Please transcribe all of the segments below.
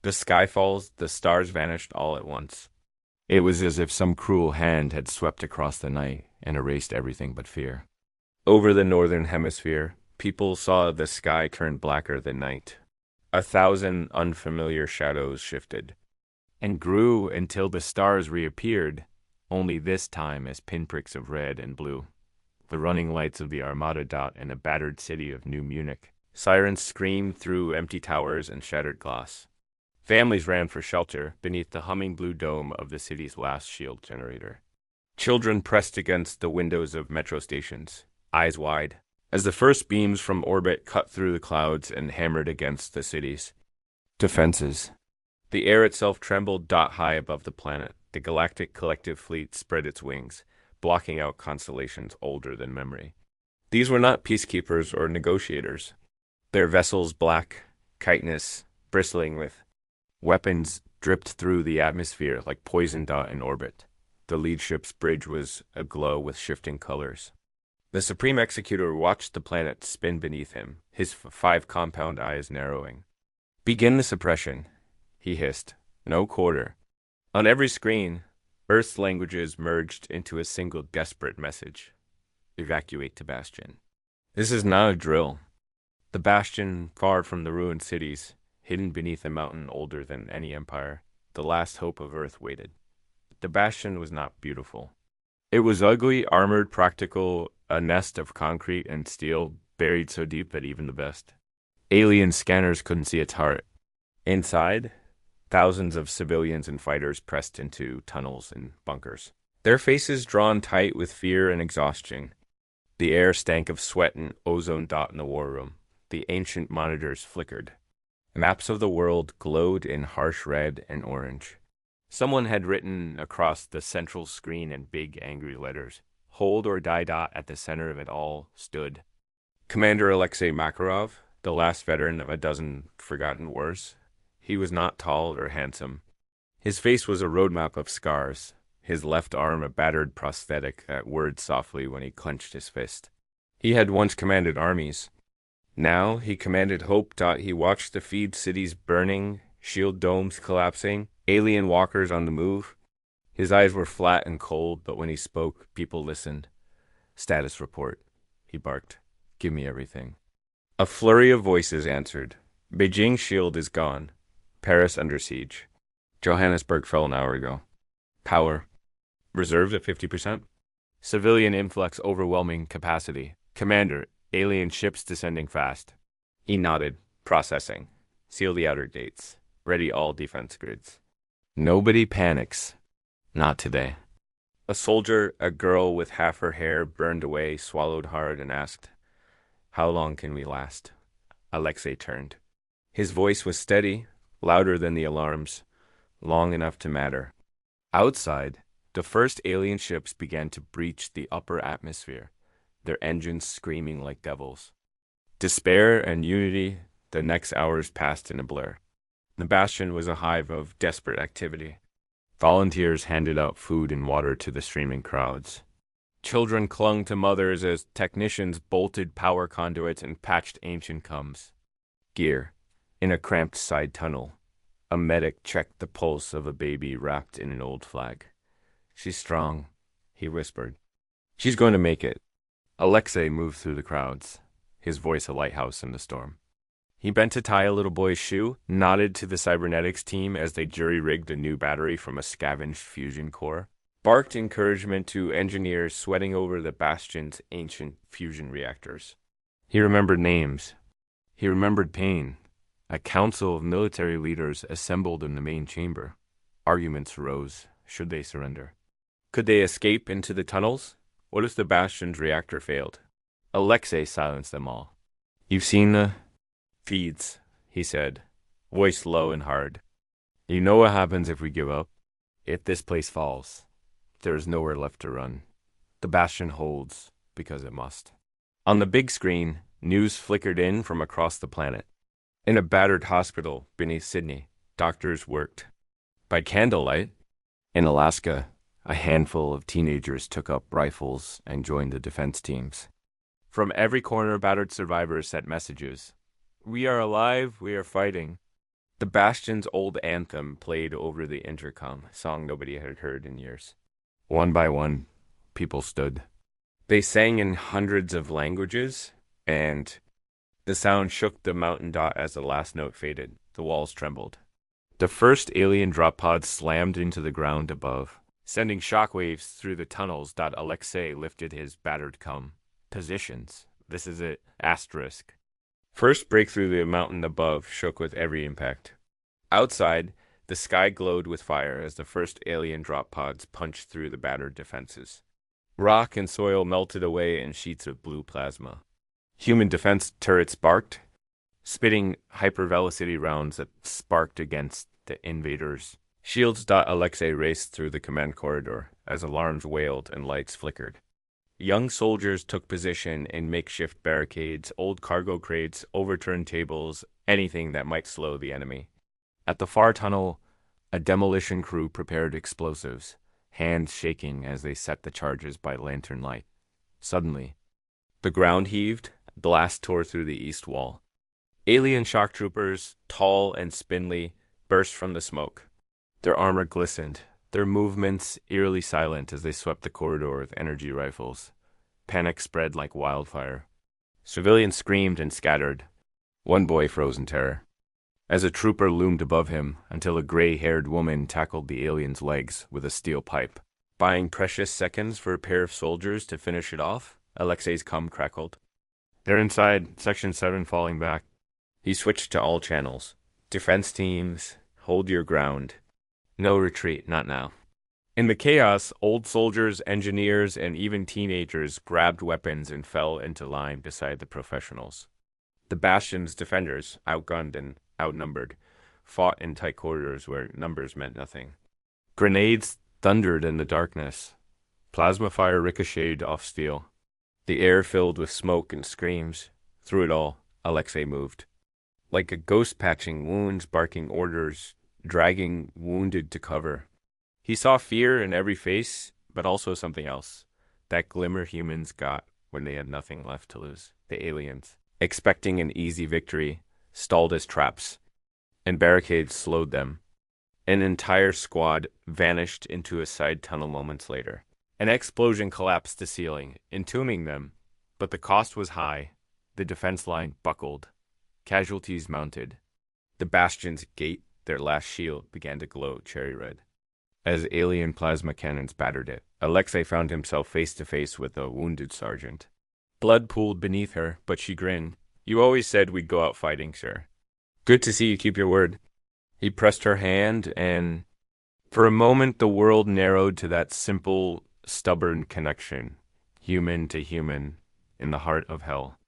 The sky falls, the stars vanished all at once. It was as if some cruel hand had swept across the night and erased everything but fear. Over the northern hemisphere, people saw the sky turn blacker than night. 1,000 unfamiliar shadows shifted, and grew until the stars reappeared, only this time as pinpricks of red and blue. The running lights of the Armada dot in a battered city of New Munich. Sirens screamed through empty towers and shattered glass. Families ran for shelter beneath the humming blue dome of the city's last shield generator. Children pressed against the windows of metro stations, eyes wide, as the first beams from orbit cut through the clouds and hammered against the city's defenses. The air itself trembled high above the planet. The galactic collective fleet spread its wings, blocking out constellations older than memory. These were not peacekeepers or negotiators. Their vessels black, chitinous, bristling with weapons dripped through the atmosphere like poison dot in orbit. The lead ship's bridge was aglow with shifting colors. The Supreme Executor watched the planet spin beneath him, his 5 compound eyes narrowing. "Begin the suppression," he hissed. "No quarter." On every screen, Earth's languages merged into a single desperate message. Evacuate to Bastion. This is not a drill. The Bastion, far from the ruined cities, hidden beneath a mountain older than any empire, the last hope of Earth waited. The Bastion was not beautiful. It was ugly, armored, practical, a nest of concrete and steel buried so deep that even the best alien scanners couldn't see its heart. Inside, thousands of civilians and fighters pressed into tunnels and bunkers, their faces drawn tight with fear and exhaustion. The air stank of sweat and ozone dot in the war room. The ancient monitors flickered. Maps of the world glowed in harsh red and orange. Someone had written across the central screen in big, angry letters, "Hold or die dot." At the center of it all stood Commander Alexei Makarov, the last veteran of a dozen forgotten wars. He was not tall or handsome. His face was a roadmap of scars, his left arm a battered prosthetic that whirred softly when he clenched his fist. He had once commanded armies. Now he commanded hope. He watched the feed cities burning, shield domes collapsing, alien walkers on the move. His eyes were flat and cold, but when he spoke, people listened. "Status report," he barked. "Give me everything." A flurry of voices answered. Beijing's shield is gone. Paris under siege. Johannesburg fell an hour ago. Power reserved at 50%. Civilian influx overwhelming capacity. Commander, alien ships descending fast. He nodded. Processing. Seal the outer gates. Ready all defense grids. Nobody panics. Not today. A soldier, a girl with half her hair burned away, swallowed hard and asked, "How long can we last?" Alexei turned. His voice was steady, louder than the alarms, long enough to matter. Outside, the first alien ships began to breach the upper atmosphere, their engines screaming like devils. Despair and unity, the next hours passed in a blur. The Bastion was a hive of desperate activity. Volunteers handed out food and water to the streaming crowds. Children clung to mothers as technicians bolted power conduits and patched ancient combs. Gear. In a cramped side tunnel, a medic checked the pulse of a baby wrapped in an old flag. "She's strong," he whispered. "She's going to make it." Alexei moved through the crowds, his voice a lighthouse in the storm. He bent to tie a little boy's shoe, nodded to the cybernetics team as they jury-rigged a new battery from a scavenged fusion core, barked encouragement to engineers sweating over the Bastion's ancient fusion reactors. He remembered names. He remembered pain. A council of military leaders assembled in the main chamber. Arguments arose. Should they surrender? Could they escape into the tunnels? What if the Bastion's reactor failed? Alexei silenced them all. "You've seen the feeds," he said, voice low and hard. "You know what happens if we give up? If this place falls, there is nowhere left to run. The Bastion holds because it must." On the big screen, news flickered in from across the planet. In a battered hospital beneath Sydney, doctors worked. By candlelight, in Alaska, a handful of teenagers took up rifles and joined the defense teams. From every corner, battered survivors sent messages. "We are alive, we are fighting." The Bastion's old anthem played over the intercom, a song nobody had heard in years. One by one, people stood. They sang in hundreds of languages, and the sound shook the mountain dot as the last note faded. The walls trembled. The first alien drop pod slammed into the ground above, sending shockwaves through the tunnels. Alexei lifted his battered positions. This is it. Asterisk. First breakthrough the mountain above shook with every impact. Outside, the sky glowed with fire as the first alien drop pods punched through the battered defenses. Rock and soil melted away in sheets of blue plasma. Human defense turrets barked, spitting hypervelocity rounds that sparked against the invaders. Shields. Alexei raced through the command corridor as alarms wailed and lights flickered. Young soldiers took position in makeshift barricades, old cargo crates, overturned tables, anything that might slow the enemy. At the far tunnel, a demolition crew prepared explosives, hands shaking as they set the charges by lantern light. Suddenly, the ground heaved, blast tore through the east wall. Alien shock troopers, tall and spindly, burst from the smoke. Their armor glistened, their movements eerily silent as they swept the corridor with energy rifles. Panic spread like wildfire. Civilians screamed and scattered. One boy froze in terror as a trooper loomed above him until a gray-haired woman tackled the alien's legs with a steel pipe. Buying precious seconds for a pair of soldiers to finish it off, Alexei's cum crackled. They're inside, Section 7 falling back. He switched to all channels. Defense teams, hold your ground. No retreat, not now. In the chaos, old soldiers, engineers, and even teenagers grabbed weapons and fell into line beside the professionals. The Bastion's defenders, outgunned and outnumbered, fought in tight corridors where numbers meant nothing. Grenades thundered in the darkness. Plasma fire ricocheted off steel. The air filled with smoke and screams. Through it all, Alexei moved. Like a ghost patching wounds, barking orders, dragging wounded to cover. He saw fear in every face, but also something else. That glimmer humans got when they had nothing left to lose. The aliens, expecting an easy victory, stalled as traps, and barricades slowed them. An entire squad vanished into a side tunnel moments later. An explosion collapsed the ceiling, entombing them, but the cost was high. The defense line buckled. Casualties mounted. The Bastion's gate, their last shield, began to glow cherry red. As alien plasma cannons battered it, Alexei found himself face to face with a wounded sergeant. Blood pooled beneath her, but she grinned. You always said we'd go out fighting, sir. Good to see you keep your word. He pressed her hand, and for a moment the world narrowed to that simple, stubborn connection, human to human, in the heart of hell.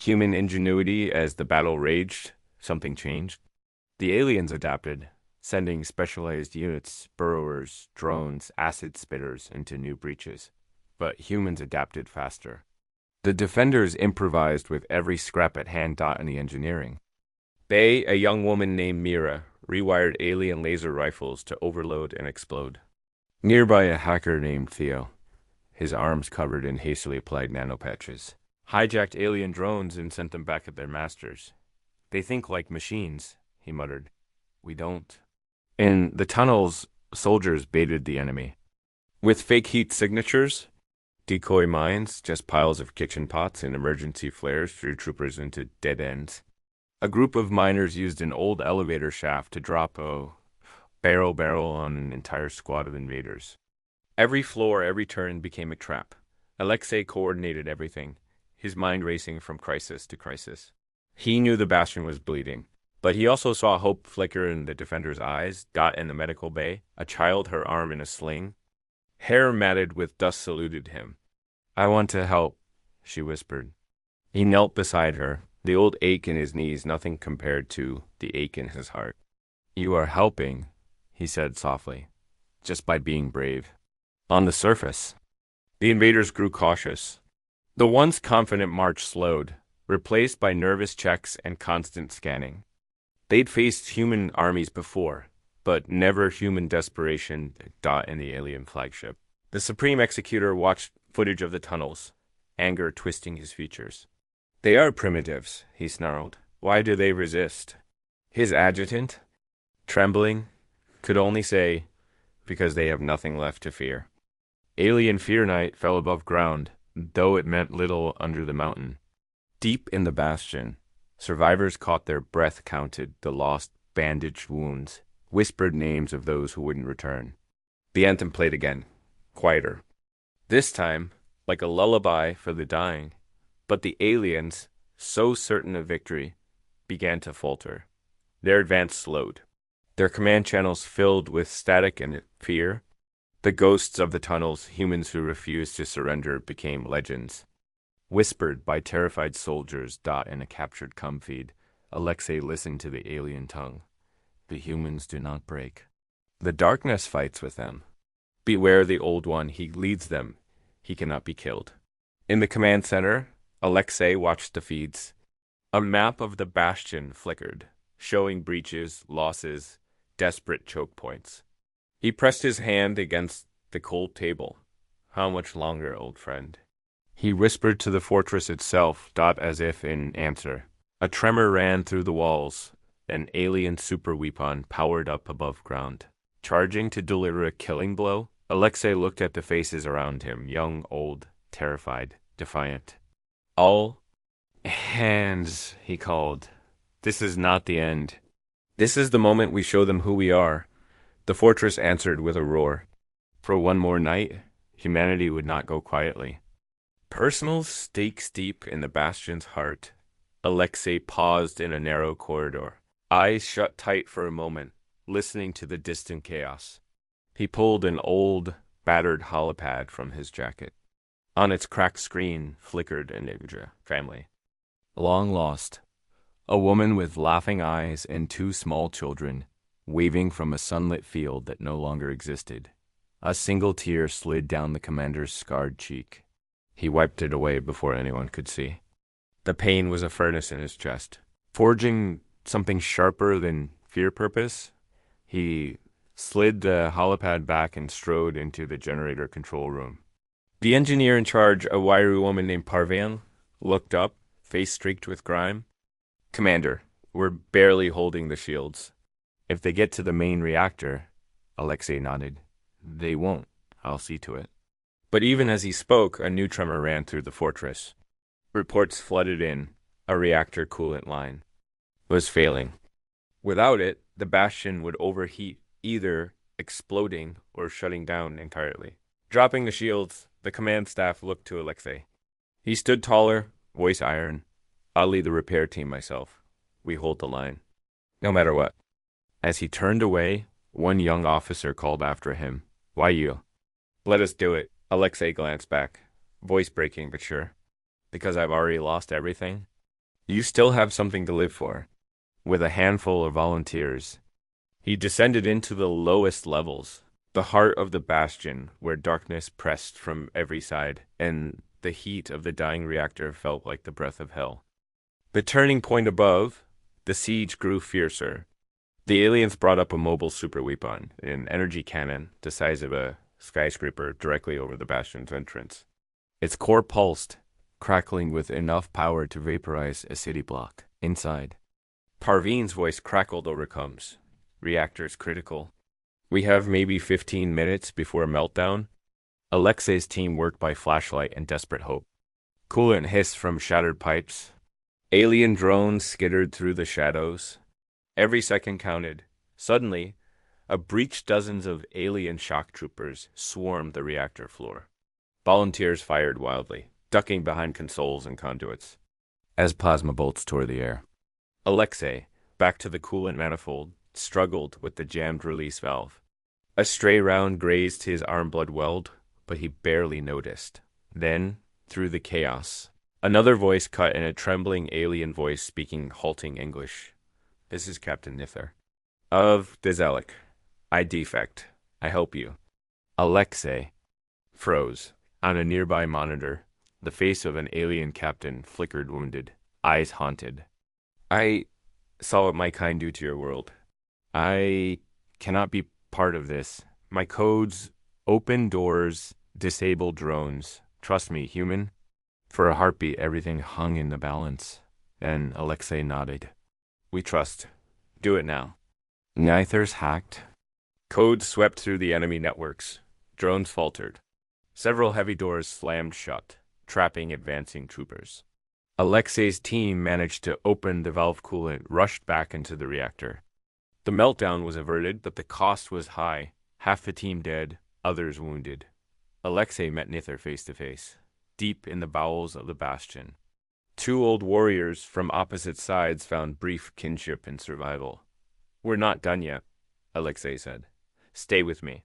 Human ingenuity as the battle raged, something changed. The aliens adapted, sending specialized units, burrowers, drones, acid spitters into new breaches. But humans adapted faster. The defenders improvised with every scrap at hand. In the engineering. Bay, a young woman named Mira, rewired alien laser rifles to overload and explode. Nearby, a hacker named Theo, his arms covered in hastily applied nanopatches, hijacked alien drones and sent them back at their masters. They think like machines, he muttered. We don't. In the tunnels, soldiers baited the enemy. With fake heat signatures, decoy mines, just piles of kitchen pots and emergency flares drew troopers into dead ends. A group of miners used an old elevator shaft to drop a barrel on an entire squad of invaders. Every floor, every turn became a trap. Alexei coordinated everything, his mind racing from crisis to crisis. He knew the Bastion was bleeding, but he also saw hope flicker in the defender's eyes. Dot in the medical bay, a child, her arm in a sling. Hair matted with dust saluted him. I want to help, she whispered. He knelt beside her, the old ache in his knees nothing compared to the ache in his heart. You are helping, he said softly, just by being brave. On the surface, the invaders grew cautious. The once confident march slowed, replaced by nervous checks and constant scanning. They'd faced human armies before, but never human desperation. Dot in the alien flagship. The Supreme Executor watched footage of the tunnels, anger twisting his features. They are primitives, he snarled. Why do they resist? His adjutant, trembling, could only say, because they have nothing left to fear. Alien Fear Night fell above ground, though it meant little under the mountain. Deep in the bastion, survivors caught their breath, counted the lost bandaged wounds, whispered names of those who wouldn't return. The anthem played again, quieter. This time, like a lullaby for the dying. But the aliens, so certain of victory, began to falter. Their advance slowed. Their command channels filled with static and fear. The ghosts of the tunnels, humans who refused to surrender, became legends. Whispered by terrified soldiers, in a captured cum feed, Alexei listened to the alien tongue. The humans do not break. The darkness fights with them. Beware the old one, he leads them. He cannot be killed. In the command center, Alexei watched the feeds. A map of the bastion flickered, showing breaches, losses, desperate choke points. He pressed his hand against the cold table. How much longer, old friend? He whispered to the fortress itself, as if in answer. A tremor ran through the walls. An alien super weapon powered up above ground. Charging to deliver a killing blow, Alexei looked at the faces around him, young, old, terrified, defiant. All hands, he called. This is not the end. This is the moment we show them who we are. The fortress answered with a roar. For one more night, humanity would not go quietly. Personal stakes deep in the bastion's heart, Alexei paused in a narrow corridor, eyes shut tight for a moment, listening to the distant chaos. He pulled an old, battered holopad from his jacket. On its cracked screen flickered an image, family. Long lost. A woman with laughing eyes and two small children, waving from a sunlit field that no longer existed. A single tear slid down the commander's scarred cheek. He wiped it away before anyone could see. The pain was a furnace in his chest, forging something sharper than fear purpose. He slid the holopad back and strode into the generator control room. The engineer in charge, a wiry woman named Parvan, looked up, face streaked with grime. Commander, we're barely holding the shields. If they get to the main reactor, Alexei nodded. They won't. I'll see to it. But even as he spoke, a new tremor ran through the fortress. Reports flooded in. A reactor coolant line was failing. Without it, the bastion would overheat, either exploding or shutting down entirely. Dropping the shields, the command staff looked to Alexei. He stood taller, voice iron. I'll lead the repair team myself. We hold the line. No matter what. As he turned away, one young officer called after him. Why you? Let us do it. Alexei glanced back, voice breaking but sure. Because I've already lost everything? You still have something to live for. With a handful of volunteers, he descended into the lowest levels, the heart of the bastion where darkness pressed from every side, and the heat of the dying reactor felt like the breath of hell. The turning point above, the siege grew fiercer. The aliens brought up a mobile super weapon, an energy cannon the size of a skyscraper directly over the bastion's entrance. Its core pulsed, crackling with enough power to vaporize a city block. Inside, Parveen's voice crackled over comms. Reactors critical. We have maybe 15 minutes before a meltdown. Alexei's team worked by flashlight and desperate hope. Coolant hissed from shattered pipes. Alien drones skittered through the shadows. Every second counted. Suddenly, a breached dozens of alien shock troopers swarmed the reactor floor. Volunteers fired wildly, ducking behind consoles and conduits, as plasma bolts tore the air. Alexei, back to the coolant manifold, struggled with the jammed release valve. A stray round grazed his arm blood weld, but he barely noticed. Then, through the chaos, another voice cut in a trembling alien voice speaking halting English. This is Captain Nither. Of Dezelic. I defect. I help you. Alexei froze. On a nearby monitor, the face of an alien captain flickered wounded, eyes haunted. I saw what my kind do to your world. I cannot be part of this. My codes open doors, disable drones. Trust me, human. For a heartbeat, everything hung in the balance. And Alexei nodded. We trust. Do it now. Nithers hacked. Code swept through the enemy networks. Drones faltered. Several heavy doors slammed shut, trapping advancing troopers. Alexei's team managed to open the valve coolant, rushed back into the reactor. The meltdown was averted, but the cost was high. Half the team dead, others wounded. Alexei met Nither face to face, deep in the bowels of the bastion. Two old warriors from opposite sides found brief kinship and survival. We're not done yet, Alexei said. Stay with me.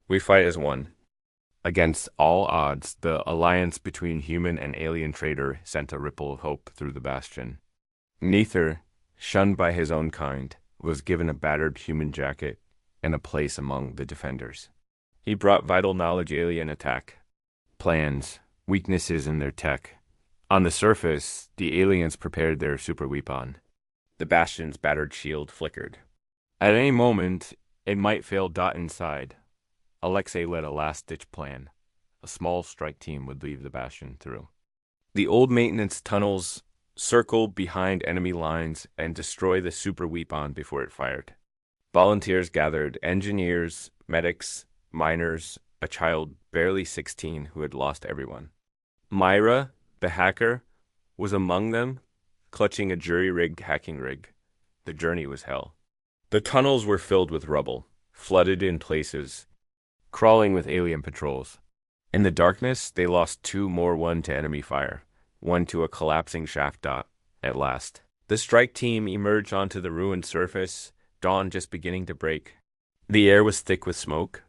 We fight as one. Against all odds, the alliance between human and alien trader sent a ripple of hope through the bastion. Nither, shunned by his own kind, was given a battered human jacket and a place among the defenders. He brought vital knowledge alien attack, plans, weaknesses in their tech. On the surface, the aliens prepared their super weapon. The bastion's battered shield flickered. At any moment, it might fail. Inside, Alexei led a last-ditch plan. A small strike team would leave the bastion through. The old maintenance tunnels circle behind enemy lines and destroy the super weapon before it fired. Volunteers gathered, engineers, medics, miners, a child barely 16 who had lost everyone. Myra, the hacker, was among them, clutching a jury-rigged hacking rig. The journey was hell. The tunnels were filled with rubble, flooded in places, crawling with alien patrols. In the darkness, they lost two more, one to enemy fire, one to a collapsing shaft dot. At last, the strike team emerged onto the ruined surface, dawn just beginning to break. The air was thick with smoke.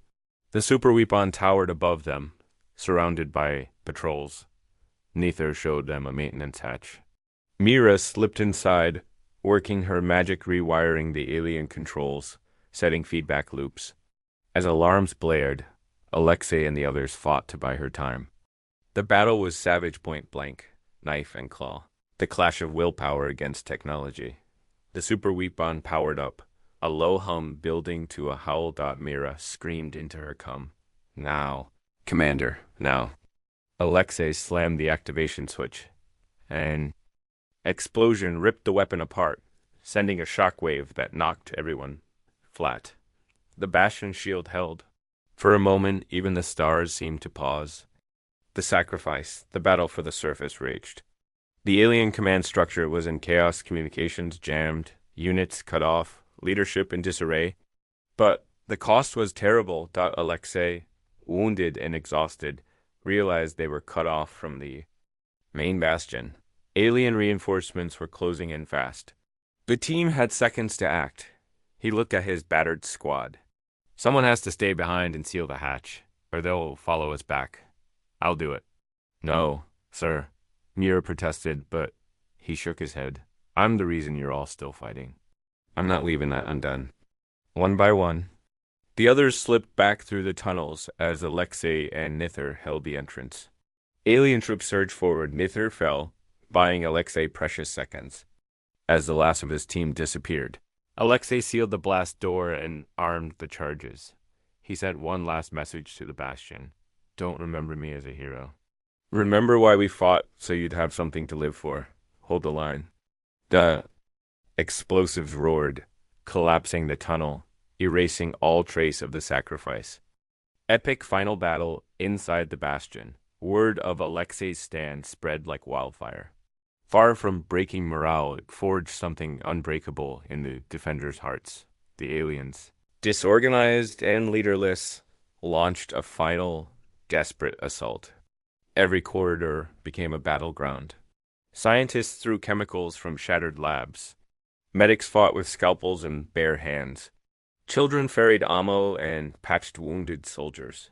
The super weapon towered above them, surrounded by patrols. Nither showed them a maintenance hatch. Mira slipped inside, working her magic rewiring the alien controls, setting feedback loops. As alarms blared, Alexei and the others fought to buy her time. The battle was savage, point blank, knife and claw. The clash of willpower against technology. The super weapon powered up, a low hum building to a howl. Mira screamed into her cum. Now, Commander, now. Alexei slammed the activation switch. An explosion ripped the weapon apart, sending a shockwave that knocked everyone flat. The bastion shield held. For a moment, even the stars seemed to pause. The sacrifice, the battle for the surface raged. The alien command structure was in chaos, communications jammed, units cut off, leadership in disarray. But the cost was terrible. Alexei, wounded and exhausted, realized they were cut off from the main bastion. Alien reinforcements were closing in fast. The team had seconds to act. He looked at his battered squad. Someone has to stay behind and seal the hatch, or they'll follow us back. I'll do it. No, sir, Mira protested, but he shook his head. I'm the reason you're all still fighting. I'm not leaving that undone. One by one, the others slipped back through the tunnels as Alexei and Nither held the entrance. Alien troops surged forward. Nither fell, buying Alexei precious seconds. As the last of his team disappeared, Alexei sealed the blast door and armed the charges. He sent one last message to the bastion. Don't remember me as a hero. Remember why we fought, so you'd have something to live for. Hold the line. The explosives roared, collapsing the tunnel, erasing all trace of the sacrifice. Epic final battle inside the bastion. Word of Alexei's stand spread like wildfire. Far from breaking morale, it forged something unbreakable in the defenders' hearts. The aliens, disorganized and leaderless, launched a final, desperate assault. Every corridor became a battleground. Scientists threw chemicals from shattered labs. Medics fought with scalpels and bare hands. Children ferried ammo and patched wounded soldiers.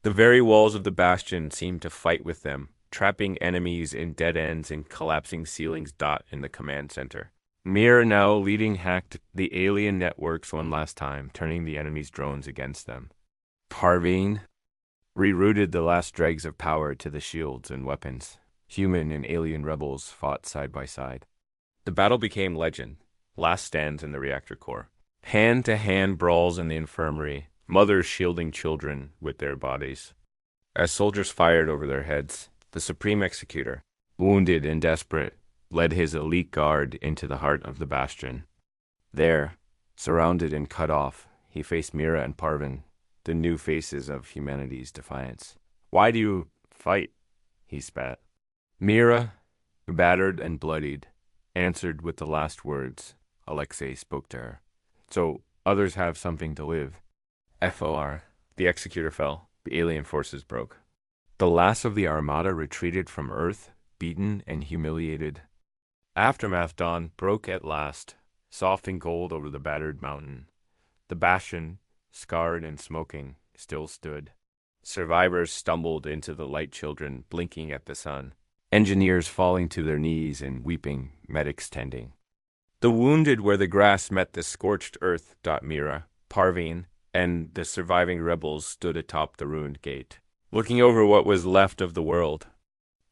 The very walls of the bastion seemed to fight with them, trapping enemies in dead ends and collapsing ceilings. In the command center. Mir, now leading, hacked the alien networks one last time, turning the enemy's drones against them. Parveen rerouted the last dregs of power to the shields and weapons. Human and alien rebels fought side by side. The battle became legend. Last stands in the reactor core. Hand-to-hand brawls in the infirmary, mothers shielding children with their bodies. As soldiers fired over their heads, the Supreme Executor, wounded and desperate, led his elite guard into the heart of the bastion. There, surrounded and cut off, he faced Mira and Parvin, the new faces of humanity's defiance. "Why do you fight?" he spat. Mira, battered and bloodied, answered with the last words Alexei spoke to her. "So others have something to live." FOR. The executor fell. The alien forces broke. The last of the Armada retreated from Earth, beaten and humiliated. Aftermath dawn broke at last, soft and gold over the battered mountain. The bastion, scarred and smoking, still stood. Survivors stumbled into the light children, blinking at the sun. Engineers falling to their knees and weeping, medics tending. The wounded where the grass met the scorched earth. Mira, Parveen, and the surviving rebels stood atop the ruined gate, looking over what was left of the world.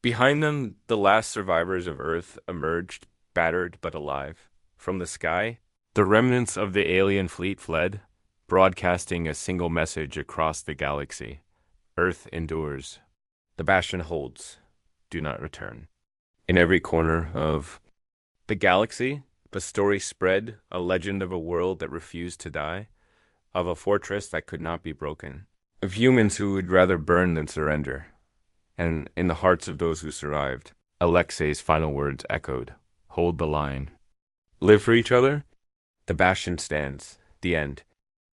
Behind them, the last survivors of Earth emerged, battered but alive. From the sky, the remnants of the alien fleet fled, broadcasting a single message across the galaxy. Earth endures. The bastion holds. Do not return. In every corner of the galaxy, the story spread, a legend of a world that refused to die, of a fortress that could not be broken, of humans who would rather burn than surrender. And in the hearts of those who survived, Alexei's final words echoed. Hold the line. Live for each other? The bastion stands. The end.